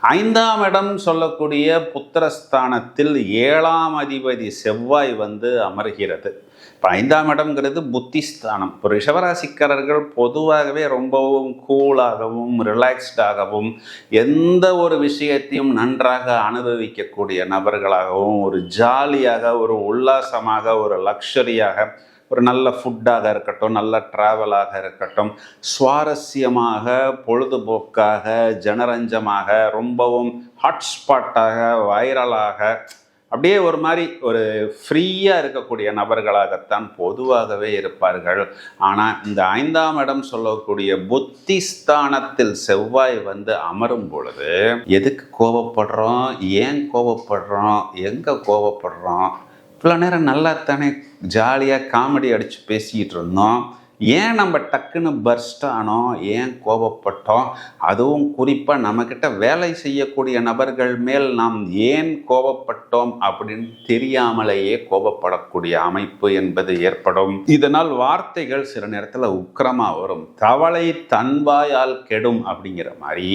ஐந்தாம் இடம் சொல்லக்கூடிய புத்திரஸ்தானத்தில் 7ஆம் அதிபதி செவ்வாய் அமர்கிறது. இப்போ ஐந்தாம் இடம்ங்கிறது புத்திஸ்தானம். இப்போ ரிஷபராசிக்காரர்கள் பொதுவாகவே ரொம்பவும் கூலாகவும் ரிலாக்ஸ்டாகவும் எந்த ஒரு விஷயத்தையும் நன்றாக அனுபவிக்கக்கூடிய நபர்களாகவும், ஒரு ஜாலியாக, ஒரு உல்லாசமாக, ஒரு லக்ஷரியாக, ஒரு நல்ல ஃபுட்டாக இருக்கட்டும், நல்ல ட்ராவலாக இருக்கட்டும், சுவாரஸ்யமாக, பொழுதுபோக்காக, ஜனரஞ்சமாக, ரொம்பவும் ஹாட்ஸ்பாட்டாக, வைரலாக, அப்படியே ஒரு மாதிரி ஒரு ஃப்ரீயாக இருக்கக்கூடிய நபர்களாகத்தான் பொதுவாகவே இருப்பார்கள். ஆனால் இந்த ஐந்தாம் இடம் சொல்லக்கூடிய புத்திஸ்தானத்தில் செவ்வாய் அமரும் பொழுது எதுக்கு கோபப்படுறோம், ஏன் கோபப்படுறோம், எங்கே கோபப்படுறோம், இவ்வளோ நேரம் நல்லா தானே ஜாலியாக காமெடி அடித்து பேசிக்கிட்டு இருந்தோம், ஏன் நம்ம டக்குன்னு பர்ஸ்ட் ஆனோம், ஏன் கோபப்பட்டோம், அதுவும் குறிப்பாக நம்மக்கிட்ட வேலை செய்யக்கூடிய நபர்கள் மேல் நாம் ஏன் கோபப்பட்டோம் அப்படின்னு தெரியாமலேயே கோபப்படக்கூடிய அமைப்பு என்பது ஏற்படும். இதனால் வார்த்தைகள் சில நேரத்தில் உக்கிரமாக வரும். தவளை தன்வாயால் கெடும் அப்படிங்கிற மாதிரி